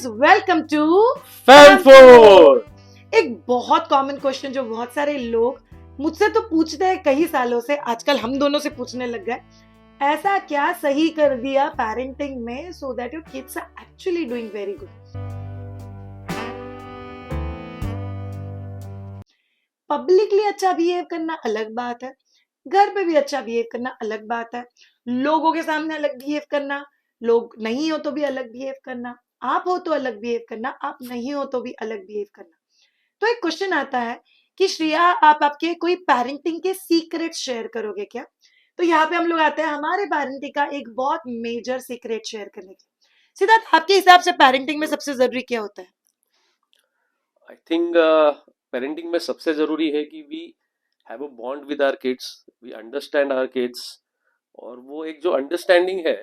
Welcome to फैनफोर। एक बहुत common question जो बहुत सारे लोग मुझसे तो पूछते हैं कई सालों से, आजकल हम दोनों से पूछने लग गए, ऐसा क्या सही कर दिया पेरेंटिंग में so that your kids are actually doing very good. Publicly अच्छा बिहेव करना अलग बात है, घर पे भी अच्छा बिहेव करना अलग बात है, लोगों के सामने अलग बिहेव करना, लोग नहीं हो तो भी अलग बिहेव करना, आप हो तो अलग बिहेव करना, आप नहीं हो तो भी अलग बिहेव करना। तो एक क्वेश्चन आता है कि श्रेया, आप आपके कोई पेरेंटिंग के सीक्रेट शेयर करोगे क्या? तो यहाँ पे हम लोग आते हैं हमारे पेरेंटिंग का एक बहुत मेजर सीक्रेट शेयर करने के। सिद्धार्थ, आपके हिसाब से पेरेंटिंग में सबसे जरूरी क्या होता है? आई थिंक पेरेंटिंग में सबसे जरूरी है कि we have a bond with our kids, we understand our kids. और वो एक जो अंडरस्टैंडिंग है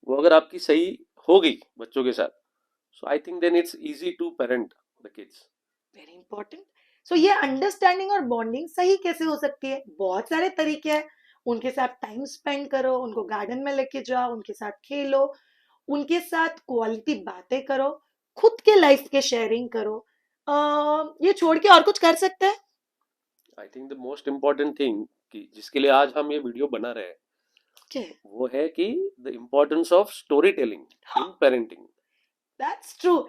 वो अगर आपकी सही हो गई बच्चों के साथ, so I think then it's easy to parent the kids. Very important. So ये अंडरस्टैंडिंग और बॉन्डिंग सही कैसे हो सकती है? बहुत सारे तरीके हैं। उनके साथ टाइम स्पेंड करो, उनको गार्डन में लेके जाओ, उनके साथ खेलो, उनके साथ क्वालिटी बातें करो, खुद के लाइफ के शेयरिंग करो। ये छोड़ के और कुछ कर सकते हैं? I think the most important thing कि जिसके लिए आज हम ये वीडियो बना रहे हैं Okay. वो है कि the importance of storytelling in parenting. That's true.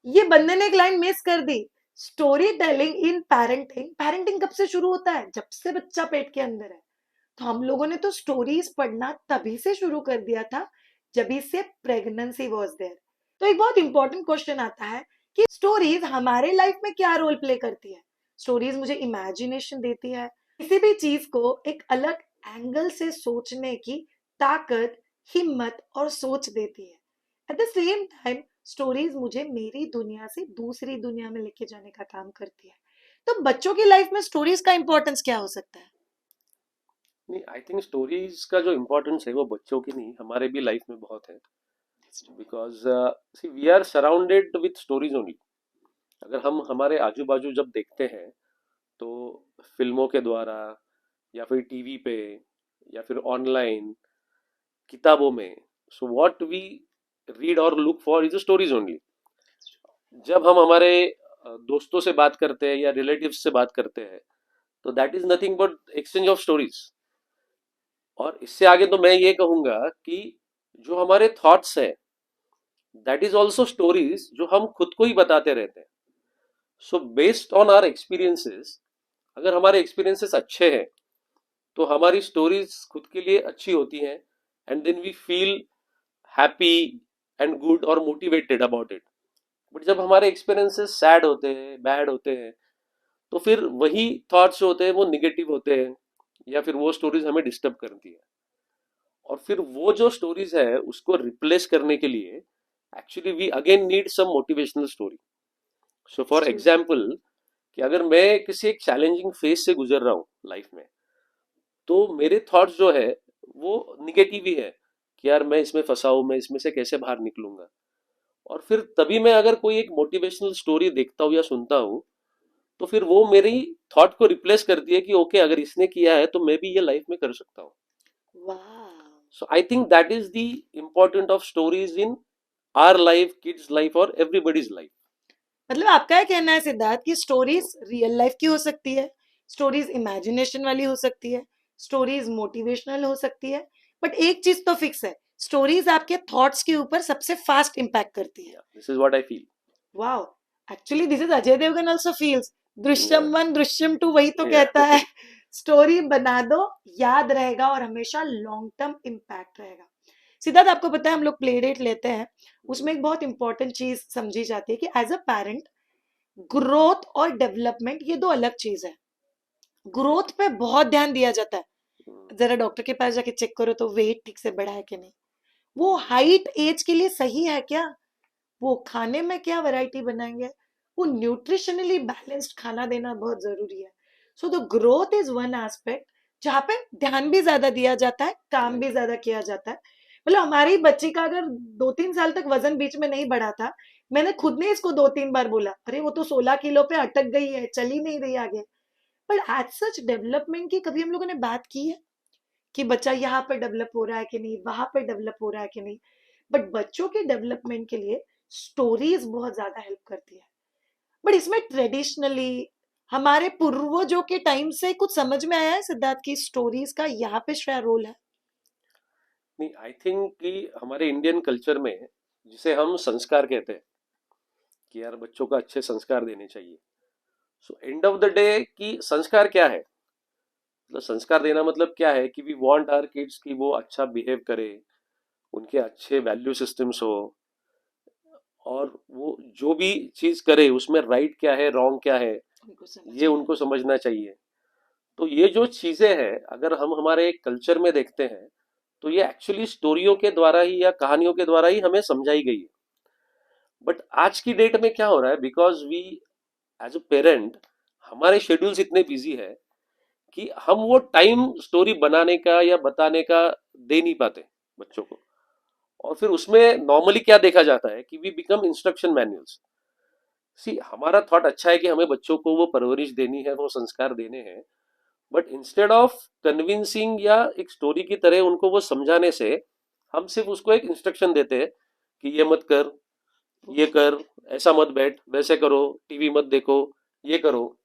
ये बंदे ने एक लाइन मिस कर दी। Storytelling in parenting. Parenting कब से शुरू होता है? जब से बच्चा पेट के अंदर है। तो हम लोगों ने तो स्टोरीज पढ़ना तभी से शुरू कर दिया था जब से प्रेगनेंसी वाज देयर। तो एक बहुत इंपॉर्टेंट क्वेश्चन आता है कि स्टोरीज हमारे लाइफ में क्या रोल प्ले करती है? स्टोरीज मुझे इमेजिनेशन देती है, किसी भी चीज को एक अलग एंगल से सोचने की ताकत, हिम्मत और सोच देती है। At the same time stories मुझे मेरी दुनिया से दूसरी दुनिया में लेके जाने का काम करती है। तो बच्चों की लाइफ में स्टोरीज का इंपॉर्टेंस क्या हो सकता है? नहीं, आई थिंक स्टोरीज का जो इम्पोर्टेंस है वो बच्चों की नहीं, हमारे भी लाइफ में बहुत है। Because see we are surrounded with stories only. अगर हम हमारे आजू बाजू जब देखते हैं तो फिल्मों के द्वारा या फिर टीवी पे या फिर ऑनलाइन किताबों में, सो व्हाट वी रीड और look for is stories only. जब हम हमारे दोस्तों से बात करते हैं या रिलेटिव्स से बात करते हैं तो that is nothing but exchange of stories. और इससे आगे तो मैं ये कहूंगा कि जो हमारे थॉट्स है दैट इज ऑल्सो स्टोरीज जो हम खुद को ही बताते रहते हैं। So based on our experiences, अगर हमारे एक्सपीरियंसेस अच्छे हैं तो हमारी स्टोरीज खुद के लिए अच्छी होती हैं and then we feel happy and good और मोटिवेटेड अबाउट इट। बट जब हमारे एक्सपीरियंसेस सैड होते हैं, बैड होते हैं, तो फिर वही थॉट्स होते हैं वो निगेटिव होते हैं या फिर वो स्टोरीज हमें डिस्टर्ब करती है। और फिर वो जो स्टोरीज है उसको रिप्लेस करने के लिए actually we again need some motivational story. So for example कि अगर मैं किसी एक चैलेंजिंग फेज से गुजर रहा हूँ लाइफ में, तो मेरे थॉट्स जो है वो निगेटिव ही है कि यार मैं इसमें फंसा हूं, मैं इसमें से कैसे बाहर निकलूंगा। और फिर तभी मैं अगर कोई एक मोटिवेशनल स्टोरी देखता हूँ या सुनता हूँ तो फिर वो मेरी थॉट को रिप्लेस करती है कि ओके अगर इसने किया है तो मैं भी ये लाइफ में कर सकता हूँ। So I think that is the important of stories in our life, kids life और एवरीबडीज लाइफ। मतलब आपका क्या कहना है सिद्धार्थ कि स्टोरीज रियल लाइफ की हो सकती है, स्टोरीज इमेजिनेशन वाली हो सकती है, स्टोरीज मोटिवेशनल हो सकती है, बट एक चीज तो फिक्स है, स्टोरीज आपके थॉट्स के ऊपर सबसे फास्ट इंपैक्ट करती है। This is what I feel. Wow, actually this is Ajay Devgan also feels. Drishyam Yeah. 1 Drishyam 2 वही तो कहता है। स्टोरी बना दो, याद रहेगा और हमेशा लॉन्ग टर्म इंपैक्ट रहेगा। सिद्धार्थ, आपको पता है हम लोग प्ले डेट लेते हैं, उसमें एक बहुत इंपॉर्टेंट चीज समझी जाती है कि एज अ पेरेंट ग्रोथ और डेवलपमेंट ये दो अलग चीज है। ग्रोथ पे बहुत ध्यान दिया जाता है, जरा डॉक्टर के पास जाके चेक करो तो वेट ठीक से बढ़ा है कि नहीं, वो हाइट एज के लिए सही है क्या, वो खाने में क्या वैरायटी बनाएंगे, वो न्यूट्रिशनली बैलेंस्ड खाना देना बहुत जरूरी है। So the growth is one aspect जहाँ पे ध्यान भी ज्यादा दिया जाता है, काम भी ज्यादा किया जाता है। मतलब हमारी बच्ची का अगर 2-3 साल तक वजन बीच में नहीं बढ़ा था, मैंने खुद ने इसको 2-3 बार बोला, अरे वो तो 16 किलो पे अटक गई है, चल ही नहीं रही आगे। बट एज सच डेवलपमेंट की कभी हम लोगों ने बात की है कि बच्चा यहाँ पे डेवलप हो रहा है कि नहीं, वहां पे डेवलप हो रहा है कि नहीं? बट बच्चों के डेवलपमेंट के लिए स्टोरीज बहुत ज्यादा हेल्प करती है। बट इसमें ट्रेडिशनली हमारे पूर्वजों के टाइम से कुछ समझ में आया है सिद्धार्थ की स्टोरीज का यहाँ पे क्या रोल है? नहीं, आई थिंक कि हमारे इंडियन कल्चर में जिसे हम संस्कार कहते हैं कि यार बच्चों को अच्छे संस्कार देने चाहिए। So end of the day कि संस्कार क्या है, मतलब संस्कार देना मतलब क्या है कि वी वांट आवर किड्स कि वो अच्छा बिहेव करे, उनके अच्छे वैल्यू सिस्टम्स हो, और वो जो भी चीज करे उसमें राइट क्या है रॉन्ग क्या है उनको ये समझना। उनको समझना चाहिए। तो ये जो चीजें हैं अगर हम हमारे कल्चर में देखते हैं तो ये एक्चुअली स्टोरियों के द्वारा ही या कहानियों के द्वारा ही हमें समझाई गई है। बट आज की डेट में क्या हो रहा है, because we as a parent हमारे शेड्यूल्स इतने बिजी है कि हम वो टाइम स्टोरी बनाने का या बताने का दे नहीं पाते बच्चों को। और फिर उसमें नॉर्मली क्या देखा जाता है कि वी बिकम इंस्ट्रक्शन मैनुअल्स। सी हमारा थॉट अच्छा है कि हमें बच्चों को वो परवरिश देनी है, वो संस्कार देने हैं, बट इंस्टेड ऑफ कन्विंसिंग या एक स्टोरी की तरह उनको वो समझाने से हम सिर्फ उसको एक इंस्ट्रक्शन देते हैं कि ये मत कर, ये कर, ऐसा मत बैठ, वैसे करो, टीवी मत देखो, ये करो।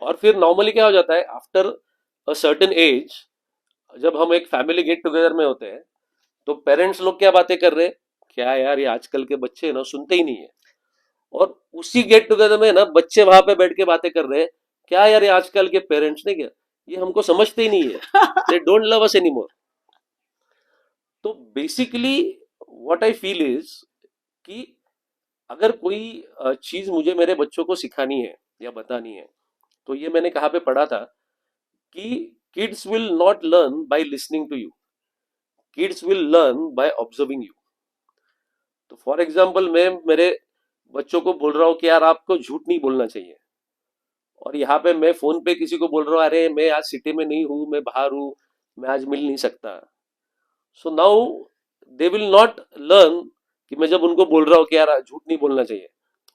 और फिर नॉर्मली क्या हो जाता है आफ्टर अ सर्टेन एज, जब हम एक फैमिली गेट टुगेदर में होते हैं तो पेरेंट्स लोग क्या बातें कर रहे हैं, क्या यार ये आजकल के बच्चे ना सुनते ही नहीं है। और उसी गेट टुगेदर में ना बच्चे वहां पे बैठ के बातें कर रहे हैं, क्या यार ये आजकल के पेरेंट्स ने क्या, ये हमको समझते ही नहीं है, they don't love us anymore. तो basically what I feel is कि अगर कोई चीज मुझे मेरे बच्चों को सिखानी है या बतानी है तो ये मैंने कहाँ पे पढ़ा था कि kids will not learn by listening to you, kids will learn by observing you. तो फॉर एग्जाम्पल मैं मेरे बच्चों को बोल रहा हूँ कि यार आपको झूठ नहीं बोलना चाहिए, और यहाँ पे मैं फोन पे किसी को बोल रहा हूँ अरे मैं आज सिटी में नहीं हूँ, मैं बाहर हूँ, मैं आज मिल नहीं सकता। So now they will not learn कि मैं जब उनको बोल रहा हूँ कि यार झूठ नहीं बोलना चाहिए,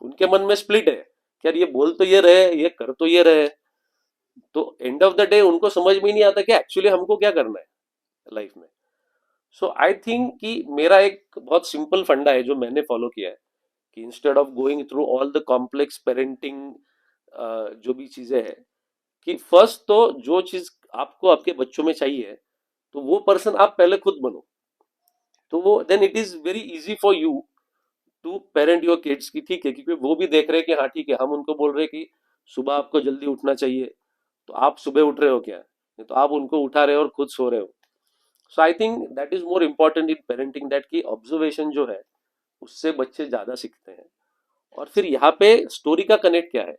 उनके मन में स्प्लिट है कि यार ये बोल तो ये रहे, ये कर तो ये रहे। तो एंड ऑफ द डे उनको समझ में ही नहीं आता कि एक्चुअली हमको क्या करना है लाइफ में। सो आई थिंक कि मेरा एक बहुत सिंपल फंडा है जो मैंने फॉलो किया है कि instead of going through all the complex parenting जो भी चीजें हैं, कि फर्स्ट तो जो चीज आपको आपके बच्चों में चाहिए तो वो पर्सन आप पहले खुद बनो। तो वो then it is very easy for you to parent your kids की, ठीक है, क्योंकि वो भी देख रहे हैं कि हाँ ठीक है, हम उनको बोल रहे हैं कि सुबह आपको जल्दी उठना चाहिए, तो आप सुबह उठ रहे हो क्या, नहीं तो आप उनको उठा रहे हो और खुद सो रहे हो। So I think that is more important in parenting, that की ऑब्जर्वेशन जो है उससे बच्चे ज्यादा सीखते हैं। और फिर यहाँ पे स्टोरी का कनेक्ट क्या है,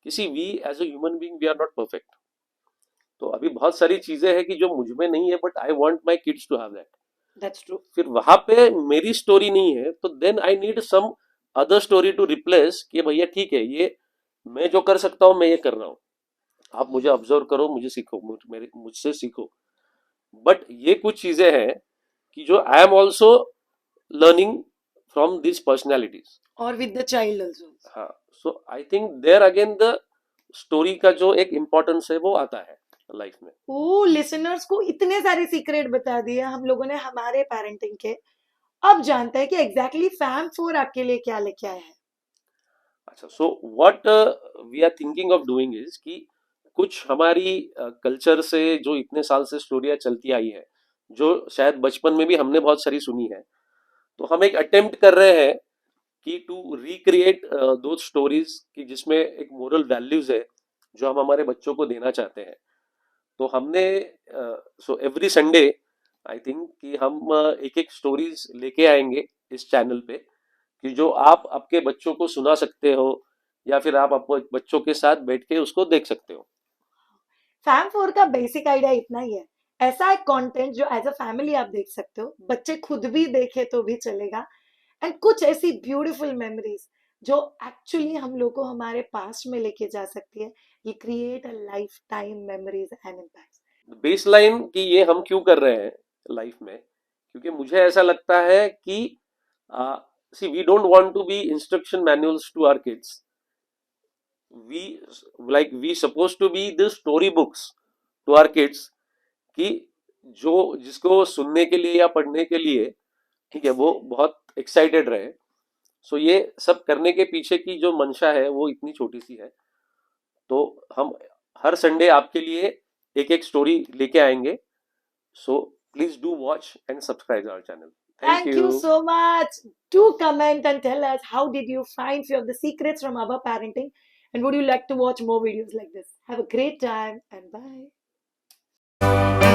किसी we as a human being we are not perfect. तो अभी बहुत सारी चीजें हैं कि जो मुझ में नहीं है but I want my kids to have that. That's true. फिर वहां पे मेरी स्टोरी नहीं है तो then I need some other story to replace कि भैया ठीक है, ये मैं जो कर सकता हूँ मैं ये कर रहा हूँ, आप मुझे ऑब्जर्व करो, मुझे सीखो, मेरे मुझसे सीखो। बट ये कुछ चीजें हैं कि जो I am also learning from this personalities. और विद द चाइल्ड आल्सो। हाँ, so I think there again the story का जो एक इम्पोर्टेंस है वो आता है लाइफ में। ओ, लिसनर्स को इतने सारे सीक्रेट बता दिए हम लोगों ने हमारे पेरेंटिंग के। अब जानते हैं कि एग्जैक्टली फैम 4 आपके लिए क्या लेके आया है। अच्छा, so what we are thinking of doing is कि कुछ हमारी कल्चर से जो इतने साल से स्टोरियाँ चलती आई है, जो शायद बचपन में भी हमने बहुत सारी सुनी है, तो हम एक अटेम्प्ट कर रहे हैं कि टू रिक्रिएट दो स्टोरीज कि जिसमें एक मोरल वैल्यूज है जो हम हमारे बच्चों को देना चाहते हैं। तो हमने so every Sunday I think कि हम एक एक स्टोरीज लेके आएंगे इस चैनल पे कि जो आप आपके बच्चों को सुना सकते हो या फिर आप अपने बच्चों के साथ बैठ के उसको देख सकते हो। फैम 4 का बेसिक आइडिया इतना ही है। ऐसा एक कंटेंट जो एज अ फैमिली आप देख सकते हो, बच्चे खुद भी देखे तो भी चलेगा। एंड कुछ ऐसी ब्यूटीफुल मेमोरीज जो एक्चुअली हम लोग को हमारे पास्ट में लेके जा सकती है। ये create a life time memories and impact. Base line कि ये हम क्यों कर रहे हैं लाइफ में, क्योंकि मुझे ऐसा लगता है कि see we don't want to be instruction manuals to our kids, we like we suppose to be the story books to our kids, कि जो जिसको सुनने के लिए या पढ़ने के लिए ठीक है वो बहुत एक्साइटेड रहे। सो ये सब करने के पीछे की जो मंशा है वो इतनी छोटी सी है। तो हम हर संडे आपके लिए एक एक स्टोरी लेके आएंगे। So please do watch and subscribe our channel. Thank Thank you you. so much. Do comment and tell us how did you find few of the secrets from our parenting, and would you like to watch more videos like this? Have a great time and bye.